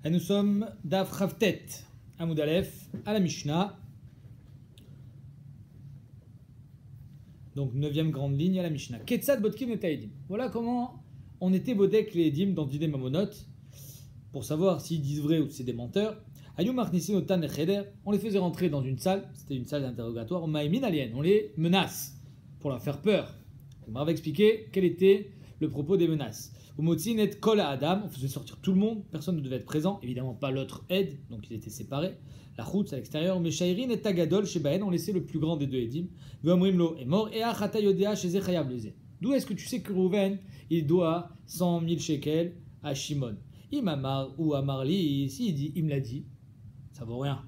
Et nous sommes Daf Chavtet, Amoud Aleph, à la Mishnah. Donc, 9e grande ligne à la Mishnah. Ketzad Bodkim et Taïdim. Voilà comment on était bodek les Edim dans Didé Mamonot, pour savoir s'ils disent vrai ou si c'est des menteurs. Ayum Arnissin Otan et Cheder, on les faisait rentrer dans une salle, c'était une salle d'interrogatoire, on les menace pour leur faire peur. On m'avait expliqué quel était le propos des menaces. Umotzin et Kol Adam, on faisait sortir tout le monde, personne ne devait être présent, évidemment pas l'autre aide, donc ils étaient séparés. La route à l'extérieur, mais Shairin et Tagadol chez Baen, on laissait le plus grand des deux Edim. Veomrimlo est mort, et Achata Yodea chez Zechayav Leze. D'où est-ce que tu sais que Rouven, il doit 100 000 shekels à Shimon? Imamar ou Amarli, s'il dit, il me l'a dit, ça vaut rien.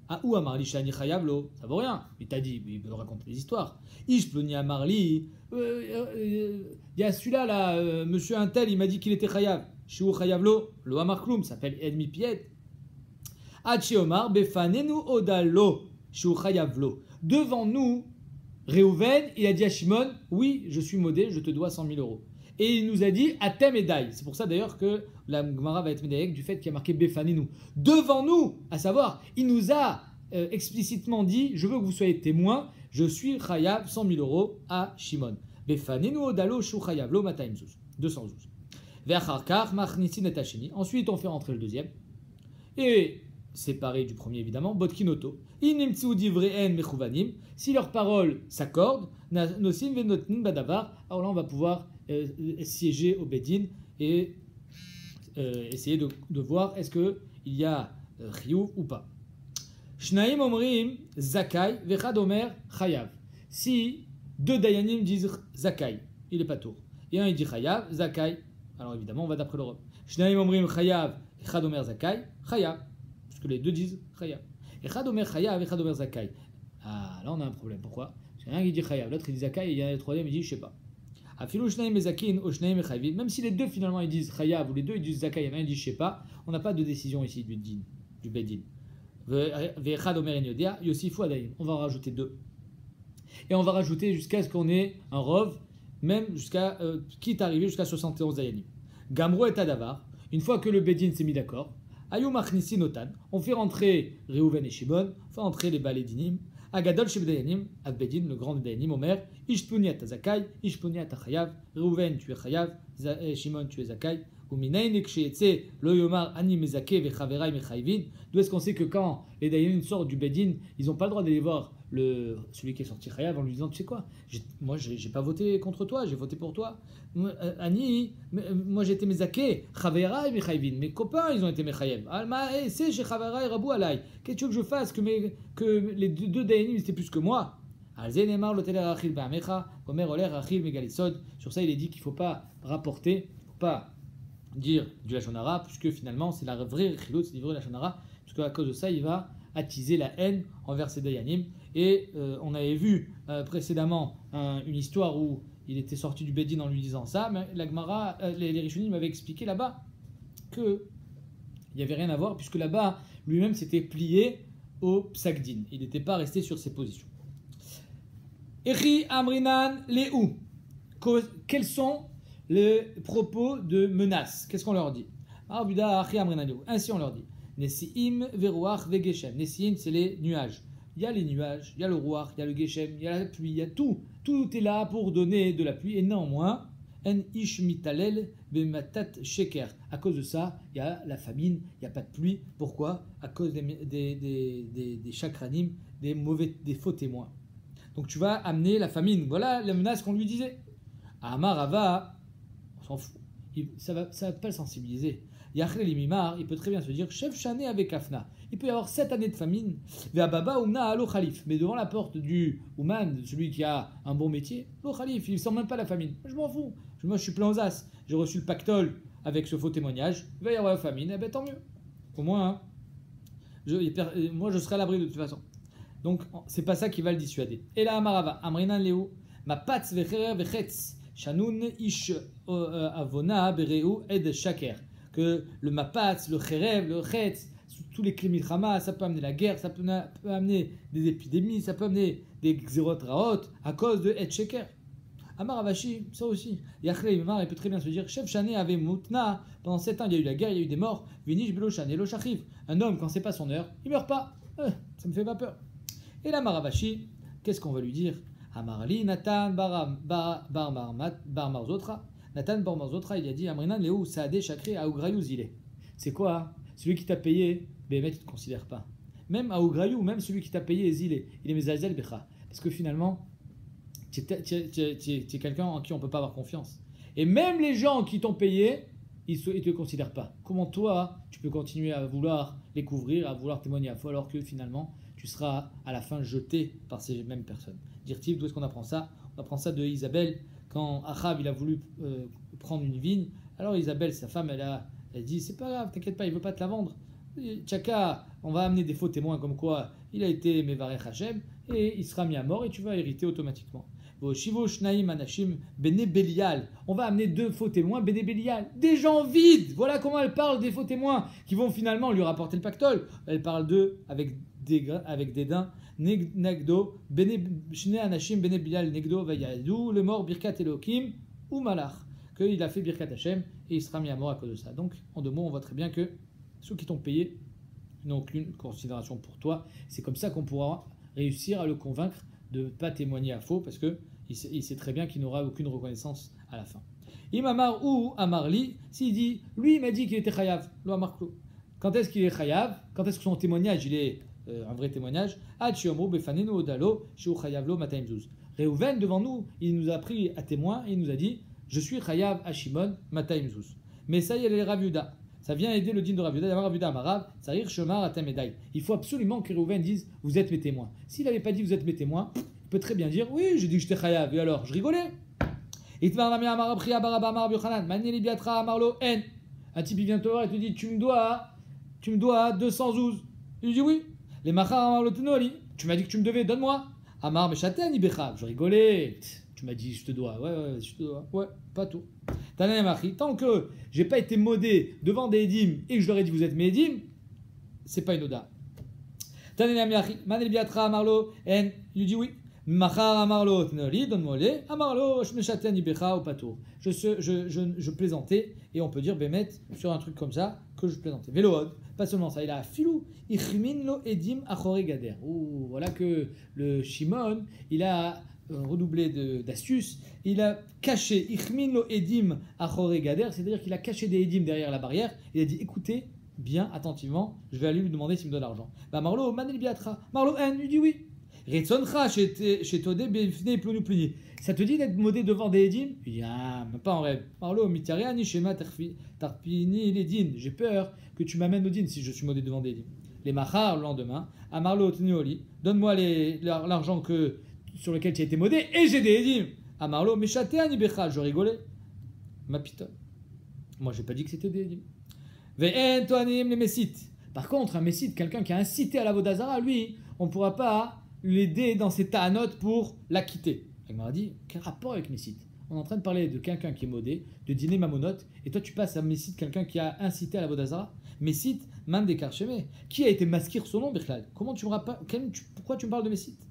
Ah, ou Amarli Shani Chayavlo, ça vaut rien. Il t'a dit, il peut raconter des histoires. Ishploni Amarli, il y a celui-là, là, monsieur Intel, il m'a dit qu'il était Chayav. Shiu Chayavlo, lo Amar Klum, s'appelle Edmi Pied. Hachi Omar, Befanenu Odalo, Shiu Chayavlo. Devant nous, Réhouven, il a dit à Shimon, oui, je suis modé, je te dois 100 000 euros. Et il nous a dit Atem et Dai. C'est pour ça d'ailleurs que la Gemara va être médaillée du fait qu'il y a marqué Befanenu. Devant nous, à savoir, il nous a explicitement dit, je veux que vous soyez témoins, je suis Chayav 100 000 euros à Shimon. Befanenu Odalo, Shiu Chayavlo, Mataimzuz. 212. Ve'acharkar, Machnisin et Hasheni. Ensuite, on fait rentrer le deuxième. Et séparé du premier évidemment, Botkinoto. Si leurs paroles s'accordent, Nosim venotnin badavar, alors là on va pouvoir siéger au Bedin et essayer de voir est-ce qu'il y a Chiyuv ou pas. Shnaim omrim Zakai, vechad omer Chayav. Si deux Dayanim disent Zakai, il est pas tour. Et un il dit Chayav, Zakai, alors évidemment on va d'après l'Europe. Shnaim omrim Chayav, vechad omer Zakai, Chayav. Que les deux disent Chayav. Echad omer Chayav, Echad omer Zakai. Ah, là on a un problème. Pourquoi? Parce qu'il y en a un qui dit Chayav, l'autre il dit Zakai, et il y en a le troisième il dit je sais pas. Afilu shnaim mezakin, o shnaim mechayvin. Même si les deux finalement ils disent Chayav ou les deux ils disent Zakai, il y en a un qui dit je sais pas, on n'a pas de décision ici du din, du bedin. Ve'echad omer enyodia, yosifu adayin. On va en rajouter deux. Et on va rajouter jusqu'à ce qu'on ait un rov, même jusqu'à, quitte à arriver jusqu'à 71 dayanim. Gamro et Tadavar, une fois que le bedin s'est mis d'accord, Ayum Achnisi Notan, on fait rentrer Réhouven et Shimon, on fait rentrer les Balédinim, Agadol Shebdayanim, Adbedin, le grand Dayanim, Omer, Ishpuniat Zakai, Ishpuniat Chayav, Réhouven tu es Chayav, Shimon tu es Zakai, Uminain Eksheyetse, Lo Yomar Ani Mezake Vechaverai Mechayvin. D'où est-ce qu'on sait que quand les Dayanim sortent du Bedin, ils n'ont pas le droit d'aller voir celui qui est sorti Chayav en lui disant tu sais quoi, moi j'ai pas voté contre toi, j'ai voté pour toi. Ani, moi j'étais Mezake, Chaverai Mechayvin. Mes copains ils ont été Mechayev. Alma, c'est chez Chaverai Rabou Alay. Qu'est-ce que tu veux que je fasse que les deux Dayanim étaient plus que moi? Sur ça, il est dit qu'il ne faut pas rapporter, il ne faut pas dire du Lachon Hara, puisque finalement, c'est la vraie Chilot, c'est le vrai Lachon Hara, puisque à cause de ça, il va attiser la haine envers ses Dayanim. Et on avait vu précédemment une histoire où il était sorti du Bedin en lui disant ça, mais la Gemara, les Rishonim m'avaient expliqué là-bas qu'il n'y avait rien à voir, puisque là-bas, lui-même s'était plié au Psagdin. Il n'était pas resté sur ses positions. Echi Amrinan Lehu. Quels sont les propos de menace? Qu'est-ce qu'on leur dit? Ainsi on leur dit Nesiim veruach vegeshem. Nesiim, c'est les nuages. Il y a les nuages, il y a le ruach, il y a le geshem, il y a la pluie, il y a tout. Tout est là pour donner de la pluie. Et néanmoins, en ish mitalel bematat sheker. À cause de ça, il y a la famine, il n'y a pas de pluie. Pourquoi? À cause des chakranim, des faux témoins. Donc tu vas amener la famine. Voilà la menace qu'on lui disait. Amarava, on s'en fout. Ça va pas le sensibiliser. Yachle limimar, il peut très bien se dire chef chané avec Afna. Il peut y avoir 7 années de famine. Ve'ababa umna alo khalif. Mais devant la porte du Ouman, celui qui a un bon métier, lo khalif, il ne sent même pas la famine. Je m'en fous. Moi je suis plein aux as. J'ai reçu le pactole avec ce faux témoignage. Il va y avoir la famine. Eh ben tant mieux. Au moins, moi je serai à l'abri de toute façon. Donc, c'est pas ça qui va le dissuader. Et là, Amarava, Amrinan Léo, ma patz vecherer vechetz, shanoun ish avona bereu ed shaker. Que le mapatz, le cherev, le chetz, tous les klimilchama, ça peut amener la guerre, ça peut amener des épidémies, ça peut amener des xérot raot à cause de ed shaker. Amar Avashi, ça aussi. Yachle Imar, il peut très bien se dire Chef Chané avait Moutna. Pendant 7 ans, il y a eu la guerre, il y a eu des morts. Vinish Belo Chané, Lo Shachiv. Un homme, quand c'est pas son heure, il meurt pas. Ça me fait pas peur. Et là, Maravashi, qu'est-ce qu'on va lui dire? Amarli, Nathan Bar Marzotra. Nathan Bar Marzotra, il a dit Amrinan Léou Saadé Chakri Aougrayou Zilé. C'est quoi? Celui qui t'a payé, Bémet, il ne te considère pas. Même Aougrayou, même celui qui t'a payé est Zilé. Il est Mezazel Becha. Parce que finalement, tu es quelqu'un en qui on ne peut pas avoir confiance. Et même les gens qui t'ont payé, ils ne te considèrent pas. Comment toi, tu peux continuer à vouloir les couvrir, à vouloir témoigner à faux, alors que finalement, tu seras à la fin jeté par ces mêmes personnes. Dire-t-il, d'où est-ce qu'on apprend ça? On apprend ça de Isabelle, quand Achab il a voulu prendre une vigne. Alors Isabelle, sa femme, elle dit, c'est pas grave, t'inquiète pas, il veut pas te la vendre. Tchaka, on va amener des faux témoins comme quoi il a été Mevarech Hashem et il sera mis à mort et tu vas hériter automatiquement. Shivo Shnaim Anashim Bene Belial. On va amener 2 faux témoins, Bene Belial. Des gens vides. Voilà comment elle parle des faux témoins qui vont finalement lui rapporter le pactole. Elle parle d'eux avec dédain. Negdo, Shne Anashim Bene Belial, Negdo Vayadou, le mort Birkat Elohim ou Malach. Qu'il a fait Birkat Hashem et il sera mis à mort à cause de ça. Donc, en 2 mots, on voit très bien que ceux qui t'ont payé n'ont aucune considération pour toi. C'est comme ça qu'on pourra réussir à le convaincre de ne pas témoigner à faux parce qu'il sait très bien qu'il n'aura aucune reconnaissance à la fin. Imamar ou Amarli, s'il dit, lui il m'a dit qu'il était chayav, lo Amarklo. Quand est-ce qu'il est chayav? Quand est-ce que son témoignage il est un vrai témoignage? Ad-Shiomo befanenu odalo, shiu chayav lo mataim zuz. Réhouven devant nous, il nous a pris à témoin et il nous a dit, je suis chayav à Shimon mataim zuz. Mais ça y est, les Rav Yuda. Ça vient aider le din de Rav Yuda. Rav Yuda Amarav, Sarir Shomar Atamedai. Il faut absolument que Réhouven dise, vous êtes mes témoins. S'il n'avait pas dit, vous êtes mes témoins, il peut très bien dire, oui, j'ai dit que j'étais chayav. Et alors, je rigolais. Un type il vient te voir et te dit, tu me dois 200 zouz. Il lui dit oui. Les machar Amar Lotenoli, tu m'as dit que tu me devais, donne-moi. Amar Meshaten Ibecha, je rigolais. Tu m'as dit, je te dois. Ouais, je te dois. Ouais, pas tout. Tant que j'ai pas été modé devant des édim et que je leur ai dit, vous êtes mes édim, c'est pas une oda. Amarlo, il lui dit oui. Machar Amarlo Tenoli, donne-moi-les. Amarlo, Meshaten Ibecha ou Patour. Je plaisantais et on peut dire, Bémet, sur un truc comme ça, que je plaisantais. Vélood, pas seulement ça, il a filou. Ichmin lo edim achore gader. Voilà que le Shimon, il a redoublé d'astuces, il a caché Ichmin lo edim achore gader, c'est-à-dire qu'il a caché des edim derrière la barrière. Il a dit, écoutez bien attentivement, je vais aller lui demander s'il me donne l'argent. Bah Marlo, Manel Biatra, Marlo En, lui dit oui. Retsoncha chez Todé Befne Plunu Pluni. Ça te dit d'être modé devant des edim? Il dit, ah, même pas en rêve. Marlo, Mitariani, Shema Tarpini, Ledin. J'ai peur que tu m'amènes au din si je suis modé devant des edim. Les machar, le lendemain, à Marlo Tnioli, donne-moi l'argent sur lequel tu as été modé et j'ai des edim. À Marlo, Meshateani Becha, je rigolais. Ma pitonne. Moi, j'ai pas dit que c'était des edim. Ve'en Toanim les Messites. Par contre, un Messite, quelqu'un qui a incité à la Vodazara, lui, on ne pourra pas l'aider dans ses ta'anot pour l'acquitter. Il m'a dit, quel rapport avec Messite? On est en train de parler de quelqu'un qui est modé, de dîner mamonote, et toi tu passes à Messite, quelqu'un qui a incité à la Vodazara. Messite, man des karchemé. Qui a été masquir son nom, Birklal? Comment tu me rappelles? Pourquoi tu me parles de Messite?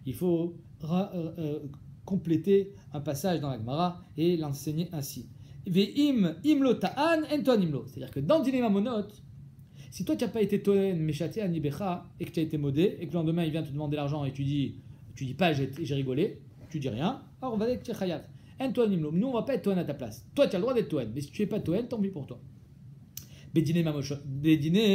Il faut compléter un passage dans la Gemara et l'enseigner ainsi. C'est-à-dire que dans dîner mamonote, si toi tu n'as pas été toen méchaté à Nibecha et que tu as été modé et que le lendemain il vient te demander l'argent et tu dis pas j'ai rigolé, tu dis rien, alors on va dire que tu es chayav. Nous on va pas être toen à ta place. Toi tu as le droit d'être toen, mais si tu n'es pas toen, tant pis pour toi. Bédiné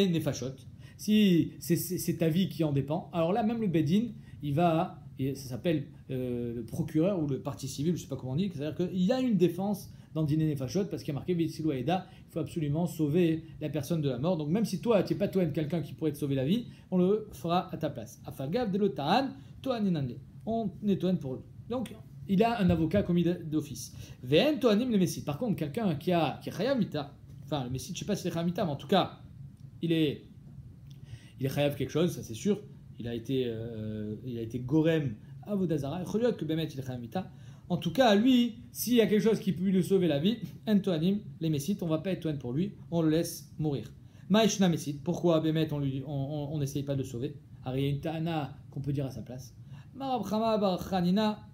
nefashot. Si c'est ta vie qui en dépend, alors là même le Bédin, il va, et ça s'appelle le procureur ou le partie civile, je ne sais pas comment on dit, c'est-à-dire qu'il y a une défense dans Dîner Nefashot, parce qu'il y a marqué Vitsilou Aïda, il faut absolument sauver la personne de la mort. Donc même si toi, tu n'es pas Toen, quelqu'un qui pourrait te sauver la vie, on le fera à ta place. Afalgav Delo Ta'an, Toan Inanle. On est Toen pour lui. Donc il a un avocat commis d'office. Vn Toanim le Messie. Par contre, quelqu'un qui est Chayav Mita, enfin le Messie, je ne sais pas si c'est Chayav Mita, mais en tout cas, il est Chayav quelque chose, ça c'est sûr. Il a été Gorem à Vodazara. Il y que Bémet il est Chayav Mita. En tout cas, lui, s'il y a quelque chose qui peut lui sauver la vie, Entoanim, les Messites, on ne va pas être Toan pour lui, on le laisse mourir. Maïshna Messite, pourquoi Bémet, on n'essaye pas de le sauver? Alors, il y a une Ta'ana qu'on peut dire à sa place. Marab Chama bar Chanina,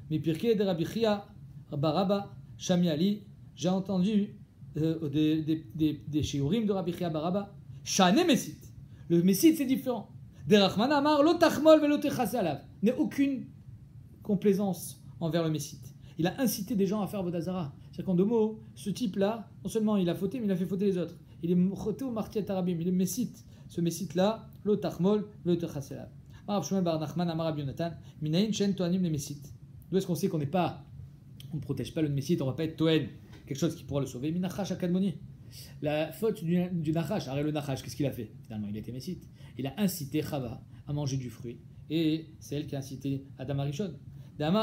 Mipirke de Rabbi Chia, Baraba, Shami Ali. J'ai entendu des shiurim de Rabbi Chia Baraba. Shane Messit. Le Messit, c'est différent. Derachman Amar, lo tachmol velo techase alav. N'est aucune complaisance envers le Messit. Il a incité des gens à faire Vodazara. C'est-à-dire qu'en deux mots, ce type-là, non seulement il a fauté, mais il a fait fauter les autres. Il est choté au martiat arabim, il est Messit. Ce Messit-là, lo tachmol velo techase alav. Marab Shmuel bar Nachman Amar Rabbi Yonatan, minayin shen toanim le Messit. D'où est-ce qu'on sait qu'on n'est pas, on ne protège pas le Messit, on ne va pas être Toen, quelque chose qui pourra le sauver. Minachash akadmoni. La faute du Nachash, arrête le Nachash, qu'est-ce qu'il a fait? Finalement, il était Messit. Il a incité Chava à manger du fruit. Et c'est elle qui a incité Adam Arishon.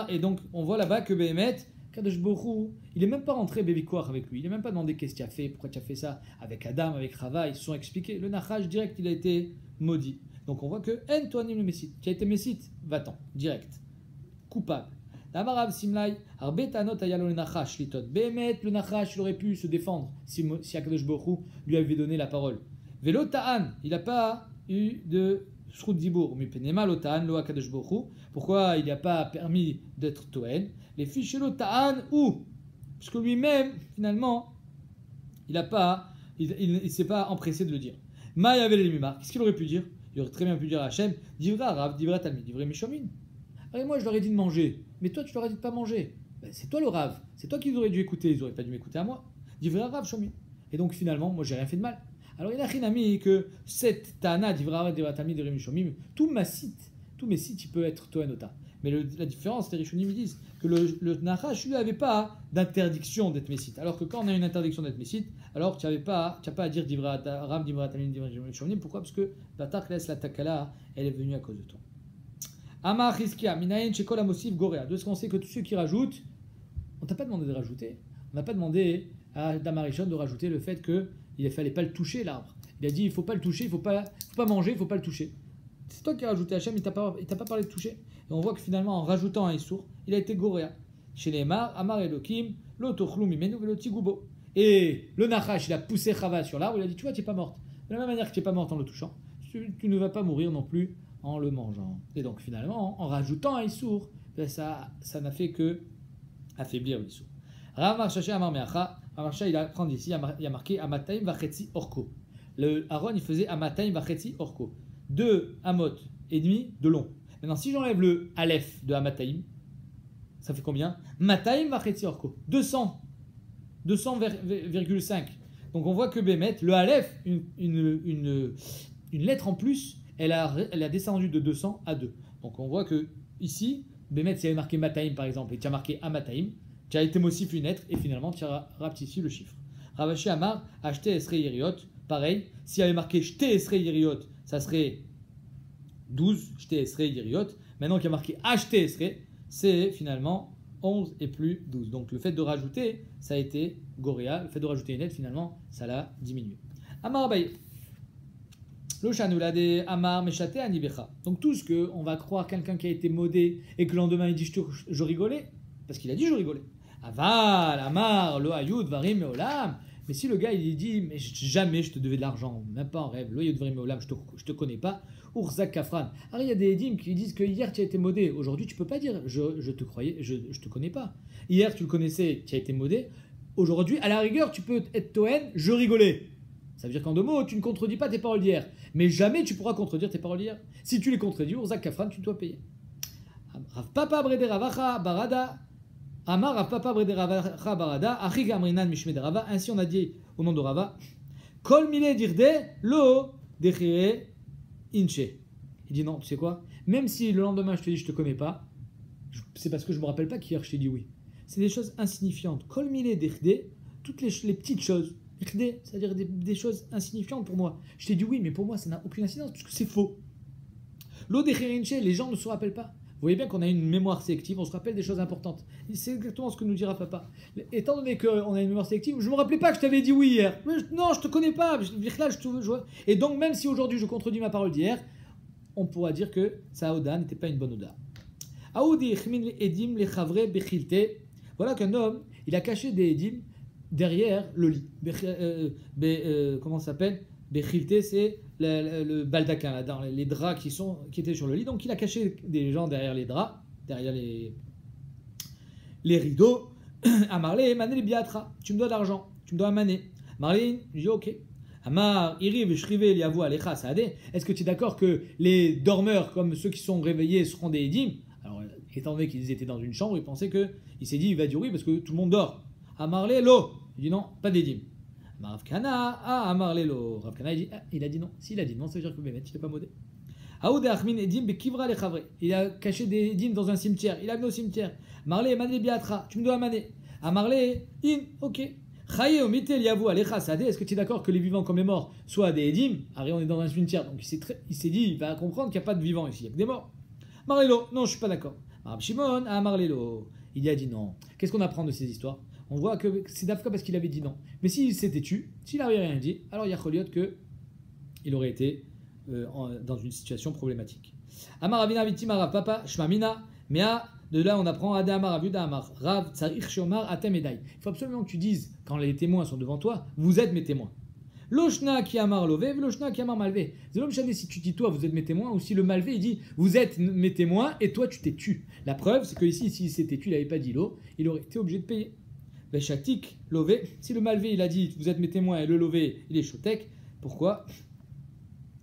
Et donc, on voit là-bas que Behemet, Kadosh Borou, il n'est même pas rentré Bévikoir avec lui. Il n'a même pas demandé qu'est-ce que tu as fait, pourquoi tu as fait ça avec Adam, avec Chava. Ils se sont expliqués. Le Nachash, direct, il a été maudit. Donc, on voit que En Toanim le Messit. Tu as été Messit, va-t'en, direct. Coupable. D'Amarab Simlai, Arbetanot Ayalo le Nachash litot. Behemet, le Nachash, il aurait pu se défendre si Akadosh Borou lui avait donné la parole. Velo Ta'an, il n'a pas eu de Shrut Zibour. Mipenema lo Ta'an lo Akadosh Borou. Pourquoi il n'a pas permis d'être Toen? Les fiches lo Ta'an ou parce que lui-même, finalement, il ne s'est pas empressé de le dire. Maï avait les mimar. Qu'est-ce qu'il aurait pu dire? Il aurait très bien pu dire à Hachem, Divra Rav, Divra Talmid, Divra Mishomin. Allez, moi je leur ai dit de manger, mais toi tu leur as dit de pas manger. Ben, c'est toi le Rav, c'est toi qu'ils auraient dû écouter, ils n'auraient pas dû m'écouter à moi. Divra Rav Shomin. Et donc finalement, moi j'ai rien fait de mal. Alors il a rien mis que cette Tana, Divra Rav, Divra Talmid, Divra Mishomin, tous mes sites, il peut être Toenota. Mais la différence, les Rishonim disent que le Nachash, lui, n'avait pas d'interdiction d'être Messit. Alors que quand on a une interdiction d'être Messit, alors tu n'as pas à dire Divra Rav, Divra Talmid, Divra Mishomin. Pourquoi? Parce que la Takles, la Takala, elle est venue à cause de toi. Amar Chizkia, Minayin Shekol Amosif Gorea. De ce qu'on sait que tous ceux qui rajoutent, on t'a pas demandé de rajouter. On n'a pas demandé à Damarishon de rajouter le fait qu'il ne fallait pas le toucher, l'arbre. Il a dit il ne faut pas le toucher, il ne faut pas manger, il ne faut pas le toucher. C'est toi qui as rajouté Hachem, il t'a pas parlé de toucher. Et on voit que finalement, en rajoutant un Issour, il a été Gorea. Chez les Amar Elokim, L'Otochlu Mimenu Velotigubo. Et le Nachash, il a poussé Chava sur l'arbre, il a dit tu vois, tu n'es pas morte. De la même manière que tu n'es pas morte en le touchant, tu ne vas pas mourir non plus en le mangeant. Et donc finalement, en rajoutant un Issour, ça n'a fait que affaiblir l'Issour. Rav Marshaché Amar Meacha, il apprend d'ici, il y a marqué Amataim Vachetzi Orko. Le Aaron, il faisait Amataim Vachetzi Orko. 2 amot et demi de long. Maintenant, si j'enlève le Aleph de Amataim, ça fait combien? Mataim Vachetzi Orko. 200,5. Donc on voit que Bémet, le Aleph, une lettre en plus, elle a descendu de 200 à 2. Donc on voit que ici, Bémet, s'il y avait marqué Mataim par exemple, et tu as marqué Amataim, tu as été mossif une lettre, et finalement tu as rapetissé le chiffre. Ravashi Amar, acheté Esrei Yeriot, pareil, s'il y avait marqué Shte Esrei Yeriot, ça serait 12, Shte Esrei Yeriot. Maintenant qu'il y a marqué acheté Esrei, c'est finalement 11 et plus 12. Donc le fait de rajouter, ça a été Goréa, le fait de rajouter une lettre, finalement, ça l'a diminué. Amar Abaye. Amar Meshate Anibecha. Donc tout ce que on va croire quelqu'un qui a été maudé et que le lendemain il dit je rigolais, parce qu'il a dit je rigolais. Aval, Amar, Lo Ayud, Varim, Meolam. Mais si le gars il dit mais jamais je te devais de l'argent, même pas en rêve, Lo Ayud, Varim, Meolam, je te connais pas, Urzak Kafran. Alors il y a des édimes qui disent que hier tu as été maudé, aujourd'hui tu peux pas dire je te croyais, je te connais pas. Hier tu le connaissais, tu as été maudé, aujourd'hui à la rigueur tu peux être Toen, je rigolais. Ça veut dire qu'en deux mots, tu ne contredis pas tes paroles d'hier. Mais jamais tu pourras contredire tes paroles d'hier. Si tu les contredis, Urzak Kafran, tu dois payer. Rav Papa Brede Ravacha Barada. Amar Rav Papa Brede Ravacha Barada. Achig Amrinan Mishmed Rava. Ainsi on a dit au nom de Rava. Kol mile dirde lo dechire inche. Il dit non, tu sais quoi? Même si le lendemain je te dis je te connais pas, c'est parce que je me rappelle pas qu'hier je t'ai dit oui. C'est des choses insignifiantes. Kol mile dirde, toutes les petites choses. C'est-à-dire des choses insignifiantes pour moi. Je t'ai dit oui, mais pour moi, ça n'a aucune incidence, puisque c'est faux. L'eau des Kherinche, les gens ne se rappellent pas. Vous voyez bien qu'on a une mémoire sélective, on se rappelle des choses importantes. C'est exactement ce que nous dira papa. Étant donné qu'on a une mémoire sélective, je ne me rappelais pas que je t'avais dit oui hier. Non, je ne te connais pas. Et donc, même si aujourd'hui je contredis ma parole d'hier, on pourra dire que sa Oda n'était pas une bonne Oda. Voilà qu'un homme, il a caché des Edim derrière le lit. Comment ça s'appelle? Bechilté, c'est le baldaquin, là, dans les draps qui étaient sur le lit. Donc il a caché des gens derrière les draps, derrière les rideaux. À Marley, Mané biatra, tu me dois de l'argent, tu me dois un mané. Marley, je dis ok. Amar, Iriv, Shrivé, Liavo, Alecha, Saadé. Est-ce que tu es d'accord que les dormeurs, comme ceux qui sont réveillés, seront des édim? Alors, étant donné qu'ils étaient dans une chambre, il pensait que, il s'est dit, il va dire oui parce que tout le monde dort. Amarlé, lo. Il dit non, pas d'édim. Ravkana, Amarlé, lo. Ravkana, il a dit non. S'il a dit non, ça veut dire que Bémet, il n'est pas modé. Aoud Achmin Edim Bekivra le Chavre. Il a caché des édim dans un cimetière. Il a venu au cimetière. Marlé, Mané biatra, tu me dois un mané. Amarlé, in, ok. Chaye omite liavu alecha sadé. Est-ce que tu es d'accord que les vivants comme les morts soient des édim? Arrête, on est dans un cimetière, donc il s'est dit, il va comprendre qu'il n'y a pas de vivants ici, il n'y a que des morts. Marlélo, non, je suis pas d'accord. Rab Shimon, Marlélo, il a dit non. Qu'est-ce qu'on apprend de ces histoires? On voit que c'est d'Afka parce qu'il avait dit non. Mais s'il s'était tu, s'il n'avait rien dit, alors il y a Choliot qu'il aurait été dans une situation problématique. Amar Avina Vitim Arav Papa Shmamina Mea. De là, on apprend Adamar Avuda Amar Rav Tsarich Shomar Atem Edai. Il faut absolument que tu dises, quand les témoins sont devant toi, vous êtes mes témoins. Loshna qui amar lové, loshna qui amar malvé. C'est l'homme chané si tu dis toi, vous êtes mes témoins, ou si le malvé il dit vous êtes mes témoins et toi tu t'es tu. La preuve, c'est que ici, s'il s'était tu, il n'avait pas dit l'eau, il aurait été obligé de payer. Veshatik lové. Si le malvé il a dit vous êtes mes témoins et le lové il est chotek, pourquoi?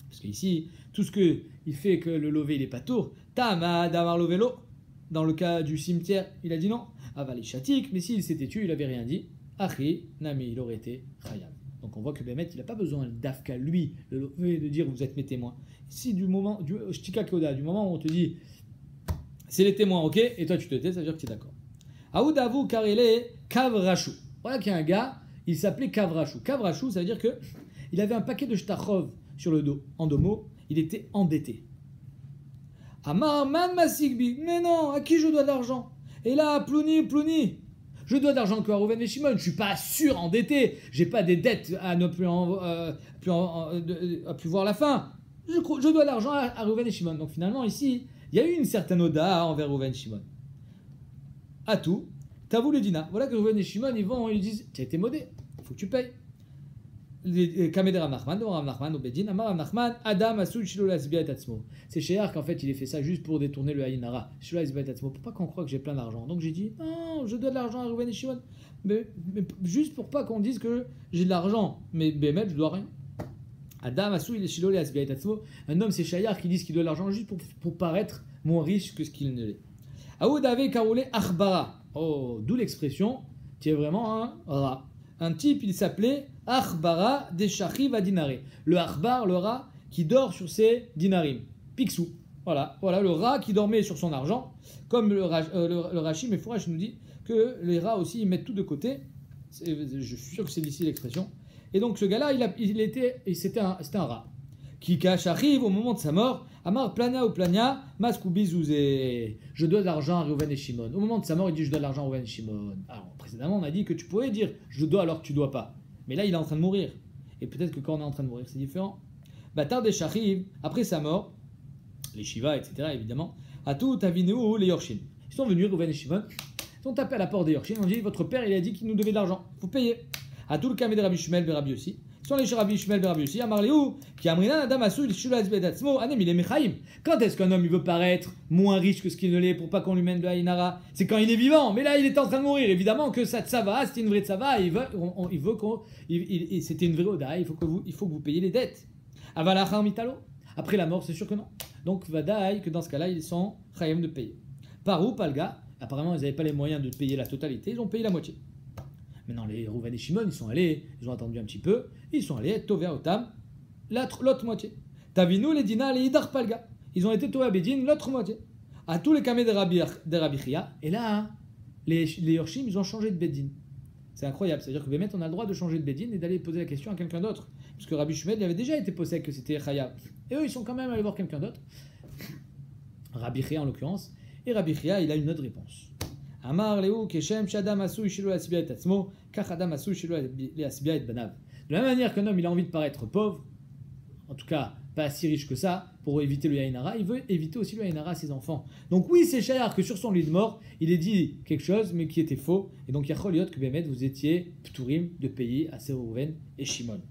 Parce qu'ici, tout ce que il fait que le lové il est pas tour. Tama damar lové l'eau. Dans le cas du cimetière, il a dit non. Avali shatik, mais s'il s'était tu, il avait rien dit. Achi, nami, il aurait été chayam. Donc on voit que Bémet, il n'a pas besoin d'Afka, lui, de dire vous êtes mes témoins. Si du moment, du moment où on te dit c'est les témoins, ok, et toi tu te tais, ça veut dire que tu es d'accord. Aoudavu karele kavrachou. Voilà qu'il y a un gars, il s'appelait Kavrachou. Kavrachou, ça veut dire que il avait un paquet de shtachov sur le dos. En deux mots, il était endetté. Amar man masigbi, mais non, à qui je dois de l'argent? Et là, plouni. Je dois de l'argent que à Rouven et Shimon. Je suis pas surendetté. J'ai pas des dettes à ne plus, plus voir la fin. Je dois de l'argent à Rouven et Shimon. Donc finalement ici, il y a eu une certaine oda envers Rouven et Shimon. À tout, t'as voulu dina. Voilà que Rouven et Shimon ils disent, tu as été modé, il faut que tu payes. Kamed Rav Nachman, Rav Nachman, au Bedin, Amar Rav Nachman, Adam Asul Shilo Lasbia et Atzmo. C'est Sheyar qu'en fait il ait fait ça juste pour détourner le Haïnara. Shilo Lasbia et Atzmo, pour pas qu'on croie que j'ai plein d'argent. Donc j'ai dit, non, je dois de l'argent à Reuven et Shimon. Mais juste pour pas qu'on dise que j'ai de l'argent. Mais Bémet, je dois rien. Adam Asul Shilo Lasbia et Atzmo. Un homme, c'est Sheyar qui dit qu'il doit de l'argent juste pour paraître moins riche que ce qu'il ne l'est. Aoud avait karoulé Achbara. Oh, d'où l'expression, tu es vraiment un rat. Un type, il s'appelait Achbara des Shachiv à Dinaré. Le Achbar, le rat, qui dort sur ses dinarim. Picsou. Voilà, le rat qui dormait sur son argent. Comme le Rachim et Fourash nous dit que les rats aussi, ils mettent tout de côté. Je suis sûr que c'est d'ici l'expression. Et donc ce gars-là, c'était un rat. Qui cache arrive au moment de sa mort. Amar plana ou plania, masque ou bizouzé. Je dois de l'argent à Reuven et Shimon. Au moment de sa mort, il dit je dois de l'argent à Reuven et Shimon. Alors précédemment, on a dit que tu pouvais dire je dois alors que tu dois pas. Mais là, il est en train de mourir. Et peut-être que quand on est en train de mourir, c'est différent. Bâtard des Shachim, après sa mort, les Shiva, etc. évidemment, à tout Avinéo, les Yorshim. Ils sont venus, Reuven et Shimon, ils sont tapés à la porte des Yorshim. On dit votre père, il a dit qu'il nous devait de l'argent. Il faut payer. À tout le Kamed Rabbi Shmuel, Rabbi aussi. Ils sont les Rabbi Shmuel, Rabbi aussi. Amar Léou, qui amrina Adam Asou, il shulaz bedatzmo, anem il est mechaim. Quand est-ce qu'un homme il veut paraître moins riche que ce qu'il ne l'est pour pas qu'on lui mène de Haïnara? C'est quand il est vivant. Mais là, il est en train de mourir. Évidemment que ça tsava, c'était une vraie tsava. Il veut qu'on, c'était une vraie oda. Il faut que vous payiez les dettes. Avalachar mitalo. Après la mort, c'est sûr que non. Donc vadaï que dans ce cas-là, ils sont chayem de payer. Parou, palga. Apparemment, ils n'avaient pas les moyens de payer la totalité. Ils ont payé la moitié. Maintenant, les Reuven et Shimon, ils ont attendu un petit peu, ils sont allés Tovea Otam, l'autre moitié. Tavinu, les Dina, les Idar Palga. Ils ont été Tovea Bedin, l'autre moitié. À tous les Kamé de Rabbi Chia. Et là, les Yorshim, ils ont changé de Bedin. C'est incroyable. C'est-à-dire que Bémet, on a le droit de changer de Bedin et d'aller poser la question à quelqu'un d'autre. Parce que Rabbi Shmuel, il avait déjà été posé que c'était Chaya. Et eux, ils sont quand même allés voir quelqu'un d'autre. Rabbi Chia, en l'occurrence. Et Rabbi Chia, il a une autre réponse. Amar Léou, Keshem, Shadam Asou, Shilo Asibia et Tatsmo, Kachadam Asou, Shilo Asibia et Banav. De la même manière qu'un homme il a envie de paraître pauvre, en tout cas pas si riche que ça, pour éviter le Yainara, il veut éviter aussi le Yainara à ses enfants. Donc oui, c'est Shayar que sur son lit de mort, il est dit quelque chose, mais qui était faux. Et donc Yacholiot que Bémet, vous étiez Ptourim de payer à Reuven et Shimon.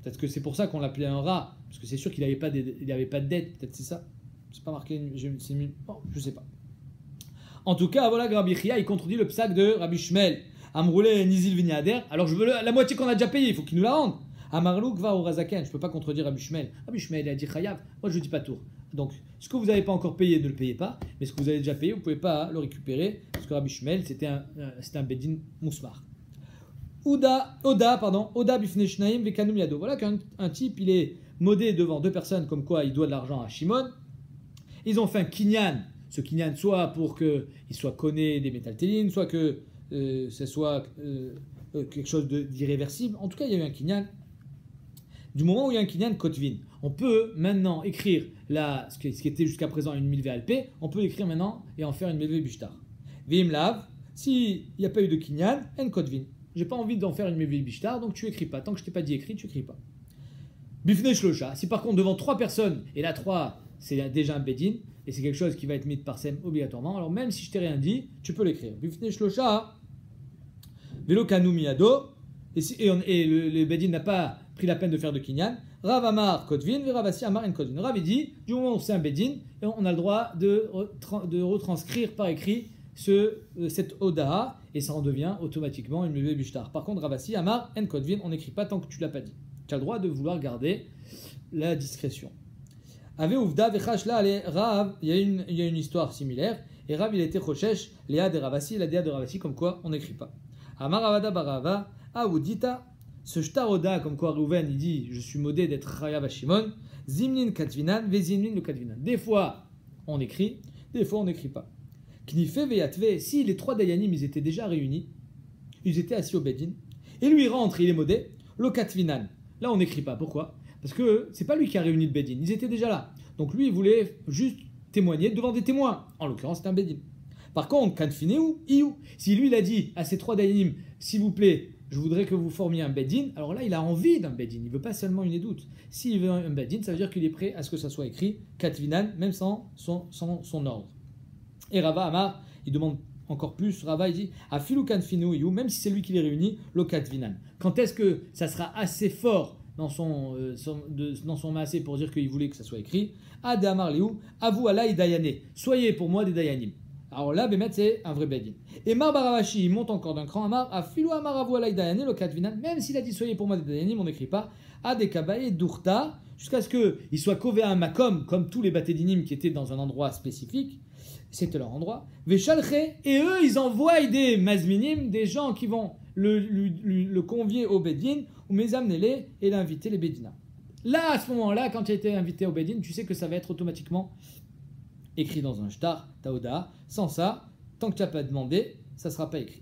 Peut-être que c'est pour ça qu'on l'appelait un rat, parce que c'est sûr qu'il n'avait pas, pas de dette, peut-être c'est ça. C'est pas marqué, bon, je sais pas. En tout cas, voilà, Rabbi Chia, il contredit le psak de Rabbi Shmuel. Amroulé Nizil Vignader. Alors je veux la moitié qu'on a déjà payé, il faut qu'il nous la rende. Amarlouk va au Razaken. Je peux pas contredire Rabbi Shmuel. Rabbi Shmuel il a dit Chayav. Moi je dis pas tour. Donc ce que vous n'avez pas encore payé, ne le payez pas. Mais ce que vous avez déjà payé, vous pouvez pas le récupérer. Parce que Rabbi Shmuel, c'était un Bedin Mousmar. Oda Bifne Shnaim Vekanum Yado. Voilà qu'un type, il est modé devant deux personnes, comme quoi il doit de l'argent à Shimon. Ils ont fait un kinyan. Ce kinyan, soit pour qu'il soit conné des métaltélines, soit que ce soit quelque chose d'irréversible. En tout cas, il y a eu un kinyan. Du moment où il y a un kinyan kotvin, on peut maintenant écrire ce qui était jusqu'à présent une milvé alpé, on peut l'écrire maintenant et en faire une milvé bishtar. Vim lav, s'il n'y a pas eu de kinyan, en kotvin. J'ai pas envie d'en faire une milvé bishtar, donc tu écris pas. Tant que je t'ai pas dit écrit, tu écris pas. Bifne shlosha, si par contre devant 3 personnes, et là 3, c'est déjà un bedin, et c'est quelque chose qui va être mis de parsem obligatoirement, alors même si je t'ai rien dit, tu peux l'écrire. Bifne shlosha, velo kanu miyado, et le bedin n'a pas pris la peine de faire de kinyan. Rav Amar Kotvin, Ravasi Amar en Kotvin. Rav dit, du moment où c'est un bedin, on a le droit de retranscrire par écrit cette oda, et ça en devient automatiquement une milvé bishtar. Par contre, Ravasi Amar en Kotvin, on n'écrit pas tant que tu l'as pas dit. Tu as le droit de vouloir garder la discrétion. Ave Ouvda Vechash là, Rav, il y a une histoire similaire, et Rav il était Choshesh, Léa de Ravasi, la déa de Ravasi, comme quoi on n'écrit pas. Amar Avada Barava, Aoudita, ce shtaroda, comme quoi Rouven, il dit je suis modé d'être Chayav à Shimon, Zimnin Katvinan, Vezimnin le Katvinan. Des fois on écrit, des fois on n'écrit pas. Knife Veyatve, si les 3 Dayanim ils étaient déjà réunis, ils étaient assis au Bedin, et lui il rentre, il est modé, le Katvinan. Là on n'écrit pas, pourquoi? Parce que c'est pas lui qui a réuni le Bedin, ils étaient déjà là. Donc lui il voulait juste témoigner devant des témoins, en l'occurrence c'est un Bedin. Par contre, Kanfineu, Iou, si lui il a dit à ces 3 Dayanim, s'il vous plaît, je voudrais que vous formiez un Bedin, alors là il a envie d'un Bedin, il ne veut pas seulement une édoute. S'il veut un Bedin, ça veut dire qu'il est prêt à ce que ça soit écrit, Katvinan, même sans son ordre. Et Rava Amar, il demande encore plus, Rava il dit, Afilu Kanfineu, Iou, même si c'est lui qui les réunit, le Katvinan. Quand est-ce que ça sera assez fort dans son massé pour dire qu'il voulait que ça soit écrit? Ade Amar Liou, Avu Alay Dayane, soyez pour moi des Dayanim. Alors là, Bémet, c'est un vrai Bedin. Et Mar Baravashi, il monte encore d'un cran. Amar, Afilu Amar Avu Alay Dayane, le Katvinan, même s'il a dit soyez pour moi des Dayanim, on n'écrit pas. Ade Kabaye Dourta, jusqu'à ce qu'il soit kové à un makom, comme tous les Batédinim qui étaient dans un endroit spécifique. C'était leur endroit. Veshalche, et eux, ils envoient des Mazminim, des gens qui vont le convier au Bedin, ou Mezamnele, et l'inviter les Bedina. Là, à ce moment-là, quand il a été invité au Bedin, tu sais que ça va être automatiquement écrit dans un shtar, taoda. Sans ça, tant que tu n'as pas demandé, ça ne sera pas écrit.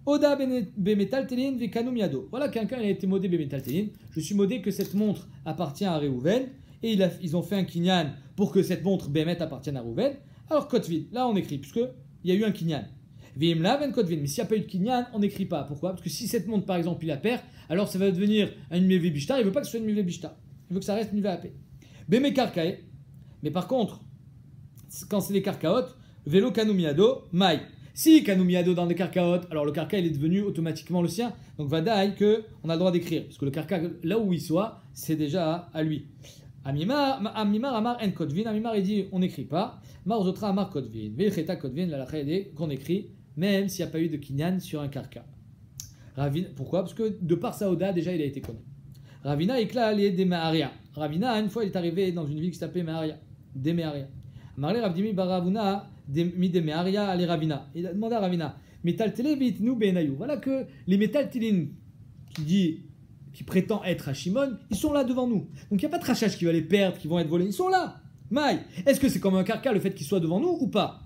Oda bemetal telin vekanum yado. Voilà, quelqu'un a été modé bemetal telin. Je suis modé que cette montre appartient à Réhouven, et ils ont fait un kinyan pour que cette montre bemet appartienne à Réhouven. Alors kotvin, là on écrit, puisque il y a eu un kinyan. Vimla ben kotvin. Mais s'il n'y a pas eu de kinyan, on n'écrit pas. Pourquoi? Parce que si cette montre, par exemple, il la perd, alors ça va devenir une milvé bishtar. Il ne veut pas que ce soit une milvé bishtar. Il veut que ça reste une milvé AP. Beme karkae. Mais par contre, quand c'est des karkaot, vélo kanumiado, maï. Si kanumiado dans des karkaot, alors le karka il est devenu automatiquement le sien. Donc vadaï que on a le droit d'écrire, parce que le karka là où il soit, c'est déjà à lui. Amimar amar en kotvin. Amimar il dit on n'écrit pas. Marzotra amar kotvin. Velcheta kotvin la qu'on écrit, même s'il n'y a pas eu de kinyan sur un karka. Ravina, pourquoi? Parce que de par Saoda déjà il a été connu. Ravina éclat allait des Maharia. Ravina une fois il est arrivé dans une ville qui s'appelait Maharia, des Maharia. Marlé Ravdimi Baravuna mi de Meharia allez Ravina. Il a demandé à Ravina, Metal Televit nous Benayou. Voilà que les Metal Telin qui prétend être à Shimon, ils sont là devant nous. Donc il n'y a pas de rachage qui va les perdre, qui vont être volés. Ils sont là. Maï, est-ce que c'est comme un karka le fait qu'ils soient devant nous ou pas?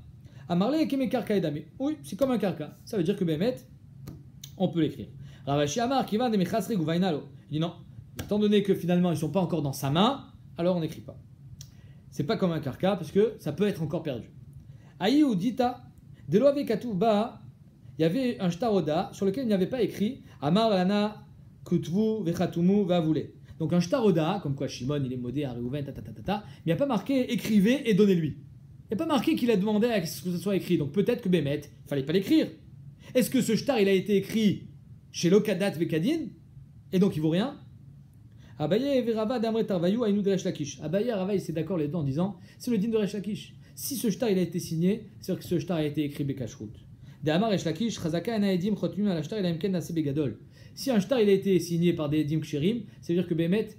À Marlé Keme Karka et Damé. Oui, c'est comme un karka. Ça veut dire que Bémet, on peut l'écrire. Ravashi Amar qui va de Mechasri Gouvainalo. Il dit non. Étant donné que finalement ils ne sont pas encore dans sa main, alors on n'écrit pas. C'est pas comme un karka parce que ça peut être encore perdu. Aïe ou dita, Deloave Katouba, il y avait un shtaroda sur lequel il n'y avait pas écrit Amar lana kutvu vechatumu vavoule. Donc un shtaroda, comme quoi Shimon il est modé à Réhouven, mais il n'y a pas marqué écrivez et donnez-lui. Il n'y a pas marqué qu'il a demandé à ce que ce soit écrit. Donc peut-être que Bémet, il ne fallait pas l'écrire. Est-ce que ce shtar il a été écrit chez Lokadat Vekadin et donc il vaut rien? Abaye et Rava d'Amre Tarvayou Aïnou de Resh Lakish. Abaye et Rava, ils sont d'accord les deux en disant c'est le din de Resh Lakish. Si ce shtar il a été signé, c'est-à-dire que ce shtar a été écrit Bekashrut. D'Amar Resh Lakish, Chazaka Anaedim Chotmim al shtar il a imken nase begadol. Si un shtar il a été signé par des edim ksherim, c'est-à-dire que Bémet,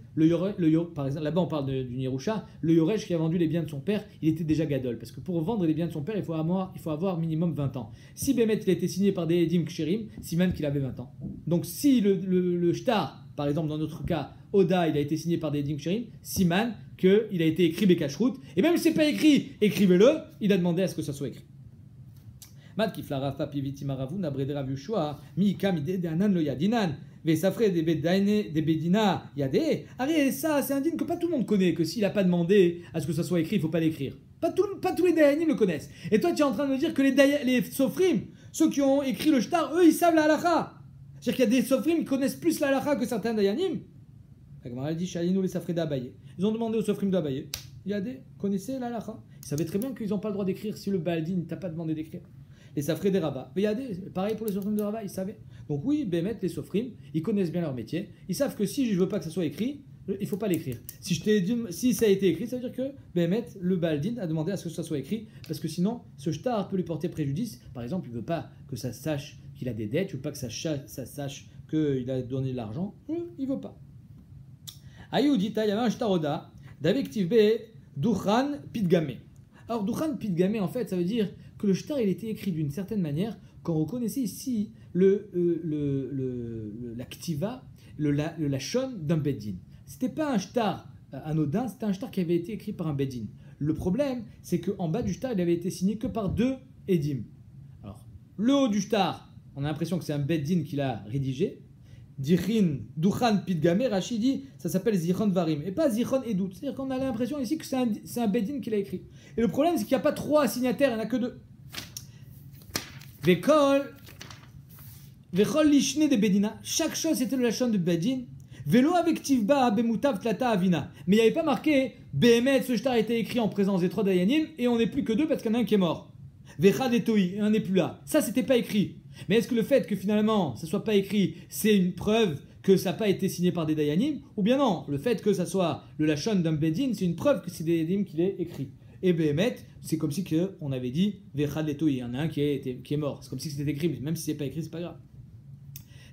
par exemple, là-bas on parle d'une Yerusha, le Yoresh qui a vendu les biens de son père, il était déjà gadol. Parce que pour vendre les biens de son père, il faut avoir minimum 20 ans. Si Bémet il a été signé par des edim ksherim, c'est même qu'il avait 20 ans. Donc si le shtar, par exemple dans notre cas, Oda, il a été signé par des edim ksherim, siman qu'il a été écrit Bekashrut, et même si c'est pas écrit, écrivez-le, il a demandé à ce que ça soit écrit. Mat kifla Rafa piviti maravu na breder Rav Yoshua mi kamide de anan lo yadinan ve safre de bedina yade. Arrête, ça c'est un din que pas tout le monde connaît, que s'il a pas demandé à ce que ça soit écrit, il faut pas l'écrire. Pas tous les dayanim le connaissent. Et toi tu es en train de me dire que les sofrim, ceux qui ont écrit le shtar, eux ils savent la halakha. C'est-à-dire qu'il y a des sofrim qui connaissent plus la halakha que certains dayanim. La Gemara dit shalinu les safre d'Abaye. Ils ont demandé aux sofrim d'Abaye. Yade, connaissez la halakha. Ils savaient très bien qu'ils n'ont pas le droit d'écrire si le baldin t'a pas demandé d'écrire. Les safrés des Rava. Mais il y a pareil pour les sofrim de Rava, ils savaient. Donc oui, Bémet, les sofrim, ils connaissent bien leur métier. Ils savent que si je ne veux pas que ça soit écrit, il ne faut pas l'écrire. Si ça a été écrit, ça veut dire que Bémet, le Baldin, a demandé à ce que ça soit écrit, parce que sinon, ce shtar peut lui porter préjudice. Par exemple, il ne veut pas que ça sache qu'il a des dettes, il ne veut pas que ça sache qu'il a donné de l'argent. Il ne veut pas. Ayoudita, il y avait un shtaroda, d'avec Tivbe, Duchan Pidgame. Alors, Duchan Pidgame, en fait, ça veut dire que le shtar il était écrit d'une certaine manière quand on reconnaissait ici la ktiva, le lachon d'un beddin. C'était pas un shtar anodin, c'était un shtar qui avait été écrit par un beddin. Le problème, c'est qu'en bas du shtar, il avait été signé que par 2 edim. Alors, le haut du shtar, on a l'impression que c'est un beddin qui l'a rédigé. Dichin, Duchan, Pidgame, Rashi dit, ça s'appelle Zichon Varim, et pas Zichon Edut. C'est-à-dire qu'on a l'impression ici que c'est un beddin qui l'a écrit. Et le problème, c'est qu'il n'y a pas 3 signataires, il n'y en a que 2. Vekol lishne de bedina. Chaque chose c'était le lachon de bedin. Velo avec tivba bemutav tlata avina. Mais il n'y avait pas marqué Behemet, ce shtar a été écrit en présence des 3 dayanim et on n'est plus que 2 parce qu'il y en a un qui est mort. Vechad et toi, et on n'est plus là. Ça c'était pas écrit. Mais est-ce que le fait que finalement ça soit pas écrit, c'est une preuve que ça n'a pas été signé par des dayanim? Ou bien non, le fait que ça soit le lachon d'un bedin, c'est une preuve que c'est des dayanim qui l'ait écrit. Et Behemet, c'est comme si on avait dit Vechad Leto, il y en a un qui est mort. C'est comme si c'était écrit, mais même si c'est pas écrit, c'est pas grave.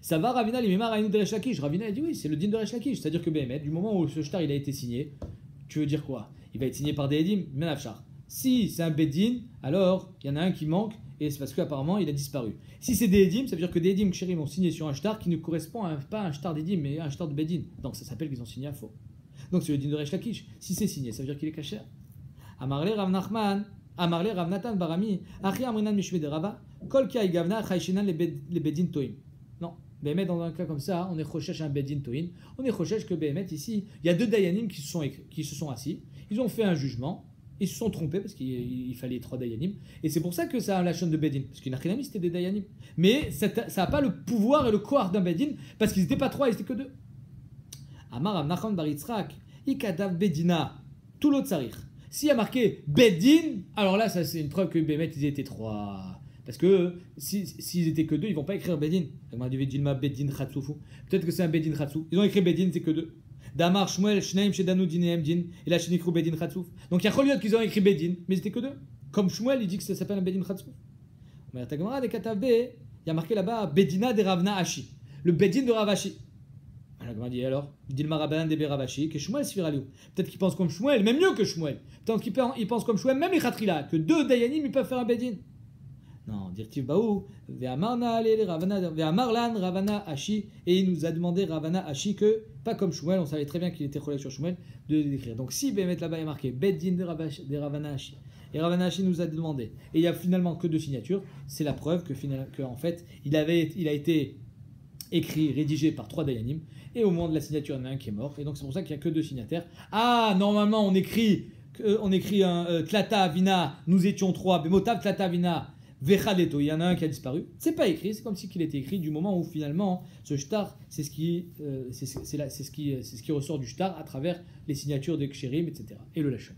Ça va, Ravina, l'imimar Aïnou de Resh Lakish. Ravina a dit oui, c'est le din de Resh Lakish. C'est-à-dire que Behemet, du moment où ce shtar il a été signé, tu veux dire quoi? Il va être signé par des edim, menafshar. Si c'est un bedin, alors il y en a un qui manque, et c'est parce qu'apparemment il a disparu. Si c'est des edim, ça veut dire que des edim ksherim ont signé sur un shtar qui ne correspond pas à un shtar d'edim, mais à un shtar de bedin. Donc ça s'appelle qu'ils ont signé à faux. Donc c'est le din de Resh Lakish. Si c'est signé, ça veut dire qu'il est caché. Amarle Rav Nachman, Amarle Rav Natan Barami, Achi Amrinan Mishve de Rava, Kol Kia Igavna, Chayshinan le Bedin Toim. Non, Behemet, dans un cas comme ça, on est chochesh un Bedin Toim. On est chochesh que Behemet, ici, il y a 2 dayanim qui se sont assis, ils ont fait un jugement, ils se sont trompés parce qu'il fallait 3 dayanim, et c'est pour ça que ça a la chaîne de Bedin, parce qu'une achinami c'était des dayanim. Mais ça n'a pas le pouvoir et le koar d'un Bedin, parce qu'ils n'étaient pas 3, ils n'étaient que 2. Amar Rav Nachman Bar Yitzchak, Ikadav Bedina, tout l'autre sarir. S'il y a marqué Bedin, alors là, ça c'est une preuve que Behemet, ils étaient 3. Parce que s'ils étaient que 2, ils vont pas écrire Bedin. Peut-être que c'est un Bedin Khatsouf. Ils ont écrit Bedin, c'est que 2. Damar, Shmuel, Shneim, Shedanu, Dinehem, Din. Et là, Shenikrou, Bedin Khatsouf. Donc il y a Choliot qu'ils ont écrit Bedin, mais c'était que 2. Comme Shmuel, il dit que ça s'appelle un Bedin Khatsouf. Mais ta Gemara, des Katabe, il y a marqué là-bas Bedina de Ravna Hashi. Le Bedin de Ravashi. La Gemara dit alors, il dit le Marabanan de Beravashi, que Shmuel Sfiraliou. Peut-être qu'il pense comme Shmuel, même mieux que Shmuel. Peut-être qu'il pense comme Shmuel, même les Khatrila, que 2 dayanim ils peuvent faire un Bedin. Non, dirtiv Baou, Ve'amarlan Ravana Hashi, et il nous a demandé Ravana Hashi que, pas comme Shmuel, on savait très bien qu'il était relais sur Shmuel, de l'écrire. Donc si Behemet là-bas est marqué Bedin de Ravana Hashi, et Ravana Hashi nous a demandé, et il n'y a finalement que 2 signatures, c'est la preuve que en fait, il a été écrit, rédigé par 3 dayanim, et au moment de la signature, il y en a un qui est mort, et donc c'est pour ça qu'il n'y a que 2 signataires. Ah, normalement, on écrit un Tlata Avina, nous étions 3, Bemotav Tlata Avina, Vechadeto, il y en a un qui a disparu. C'est pas écrit, c'est comme si qu'il était écrit du moment où finalement ce shtar, c'est ce qui ressort du shtar à travers les signatures des kshérim, etc. et le lachon.